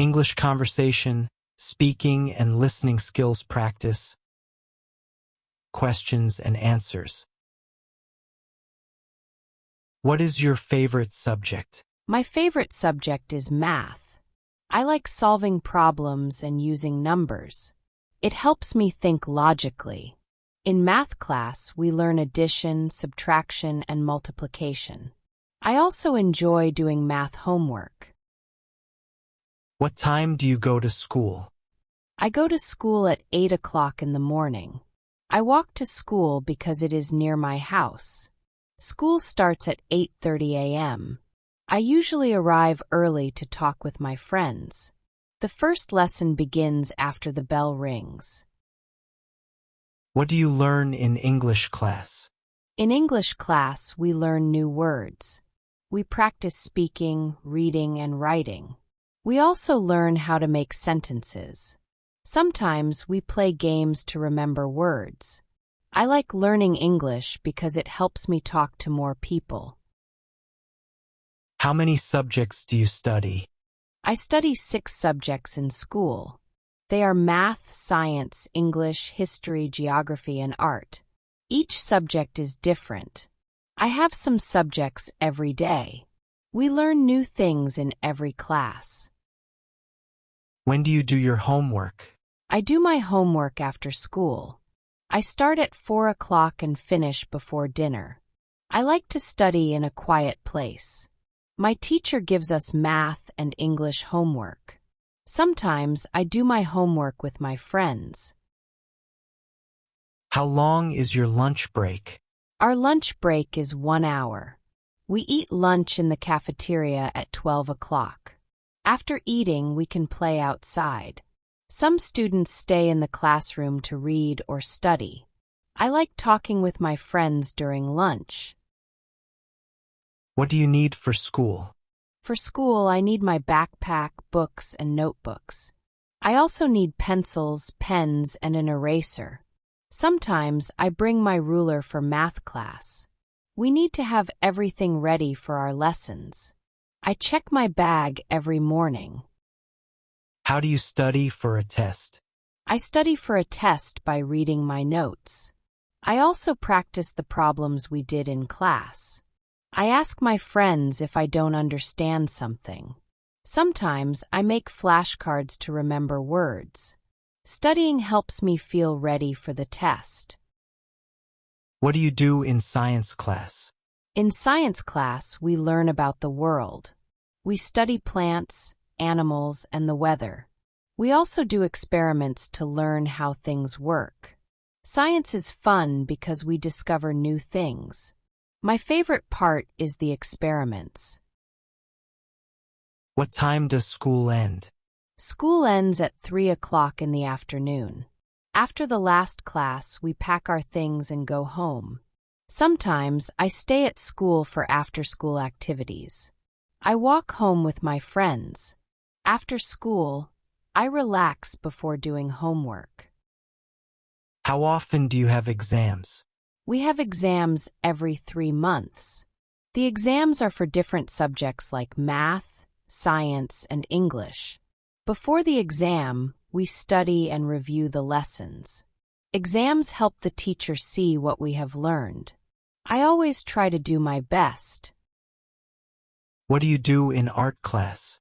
English conversation, speaking and listening skills practice, questions and answers. What is your favorite subject? My favorite subject is math. I like solving problems and using numbers. It helps me think logically. In math class, we learn addition, subtraction, and multiplication. I also enjoy doing math homework. What time do you go to school? I go to school at 8 o'clock in the morning. I walk to school because it is near my house. School starts at 8:30 a.m. I usually arrive early to talk with my friends. The first lesson begins after the bell rings. What do you learn in English class? In English class, we learn new words. We practice speaking, reading, and writing. We also learn how to make sentences. Sometimes we play games to remember words. I like learning English because it helps me talk to more people. How many subjects do you study? I study 6 subjects in school. They are math, science, English, history, geography, and art. Each subject is different. I have some subjects every day. We learn new things in every class. When do you do your homework? I do my homework after school. I start at 4 o'clock and finish before dinner. I like to study in a quiet place. My teacher gives us math and English homework. Sometimes I do my homework with my friends. How long is your lunch break? Our lunch break is 1 hour. We eat lunch in the cafeteria at 12 o'clock. After eating, we can play outside. Some students stay in the classroom to read or study. I like talking with my friends during lunch. What do you need for school? For school, I need my backpack, books, and notebooks. I also need pencils, pens, and an eraser. Sometimes I bring my ruler for math class. We need to have everything ready for our lessons. I check my bag every morning. How do you study for a test? I study for a test by reading my notes. I also practice the problems we did in class. I ask my friends if I don't understand something. Sometimes I make flashcards to remember words. Studying helps me feel ready for the test. What do you do in science class? In science class, we learn about the world. We study plants, animals, and the weather. We also do experiments to learn how things work. Science is fun because we discover new things. My favorite part is the experiments. What time does school end? School ends at 3 o'clock in the afternoon. After the last class, we pack our things and go home. Sometimes I stay at school for after-school activities. I walk home with my friends. After school, I relax before doing homework. How often do you have exams? We have exams every 3 months. The exams are for different subjects like math, science, and English. Before the exam, we study and review the lessons. Exams help the teacher see what we have learned. I always try to do my best. What do you do in art class?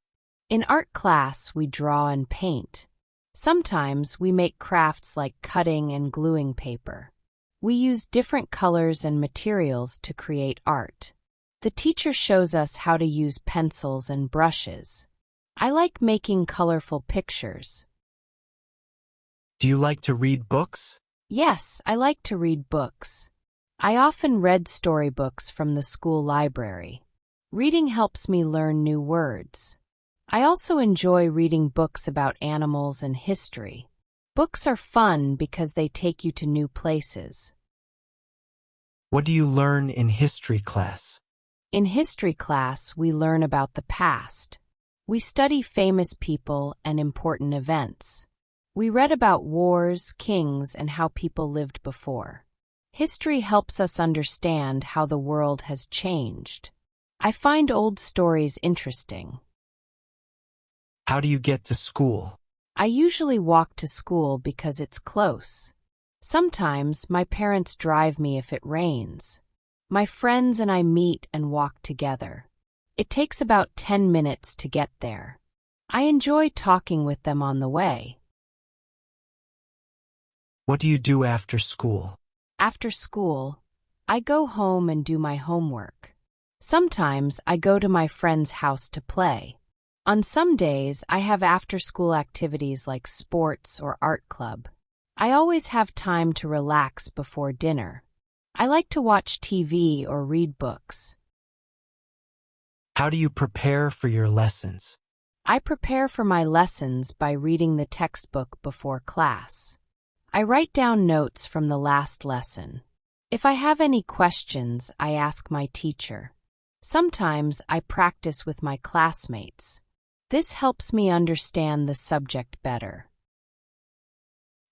In art class, we draw and paint. Sometimes we make crafts like cutting and gluing paper. We use different colors and materials to create art. The teacher shows us how to use pencils and brushes. I like making colorful pictures. Do you like to read books? Yes, I like to read books. I often read storybooks from the school library. Reading helps me learn new words. I also enjoy reading books about animals and history. Books are fun because they take you to new places. What do you learn in history class? In history class, we learn about the past. We study famous people and important events. We read about wars, kings, and how people lived before. History helps us understand how the world has changed. I find old stories interesting. How do you get to school? I usually walk to school because it's close. Sometimes my parents drive me if it rains. My friends and I meet and walk together. It takes about 10 minutes to get there. I enjoy talking with them on the way. What do you do after school? After school, I go home and do my homework. Sometimes I go to my friend's house to play. On some days, I have after-school activities like sports or art club. I always have time to relax before dinner. I like to watch TV or read books. How do you prepare for your lessons? I prepare for my lessons by reading the textbook before class. I write down notes from the last lesson. If I have any questions, I ask my teacher. Sometimes I practice with my classmates. This helps me understand the subject better.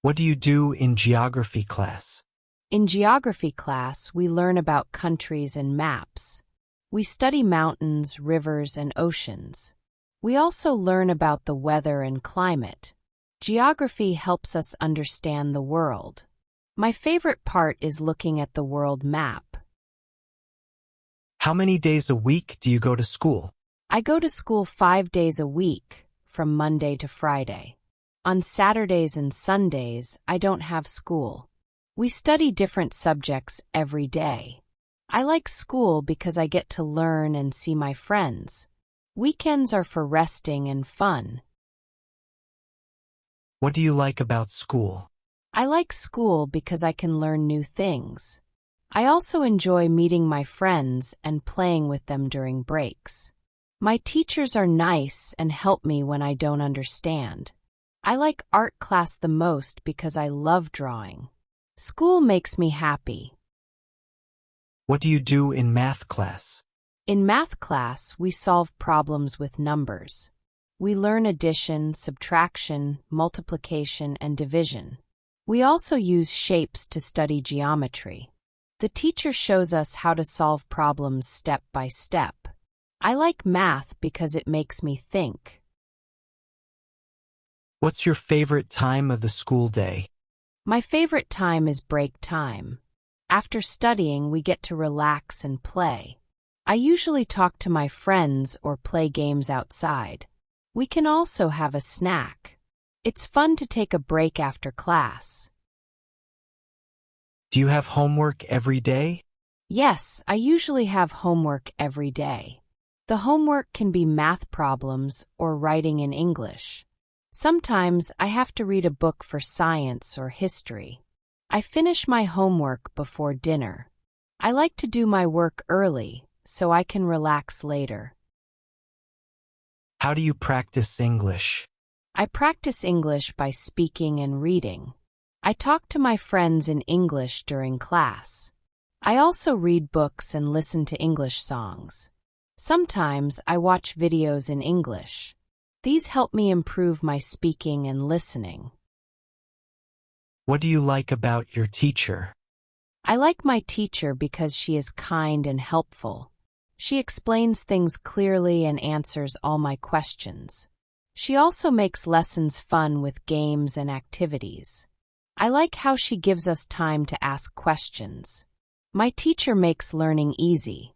What do you do in geography class? In geography class, we learn about countries and maps. We study mountains, rivers, and oceans. We also learn about the weather and climate. Geography helps us understand the world. My favorite part is looking at the world map. How many days a week do you go to school? I go to school 5 days a week, from Monday to Friday. On Saturdays and Sundays, I don't have school. We study different subjects every day. I like school because I get to learn and see my friends. Weekends are for resting and fun. What do you like about school? I like school because I can learn new things. I also enjoy meeting my friends and playing with them during breaks. My teachers are nice and help me when I don't understand. I like art class the most because I love drawing. School makes me happy. What do you do in math class? In math class, we solve problems with numbers. We learn addition, subtraction, multiplication, and division. We also use shapes to study geometry. The teacher shows us how to solve problems step by step. I like math because it makes me think. What's your favorite time of the school day? My favorite time is break time. After studying, we get to relax and play. I usually talk to my friends or play games outside. We can also have a snack. It's fun to take a break after class. Do you have homework every day? Yes, I usually have homework every day. The homework can be math problems or writing in English. Sometimes I have to read a book for science or history. I finish my homework before dinner. I like to do my work early so I can relax later. How do you practice English? I practice English by speaking and reading. I talk to my friends in English during class. I also read books and listen to English songs. Sometimes I watch videos in English. These help me improve my speaking and listening. What do you like about your teacher? I like my teacher because she is kind and helpful. She explains things clearly and answers all my questions. She also makes lessons fun with games and activities. I like how she gives us time to ask questions. My teacher makes learning easy.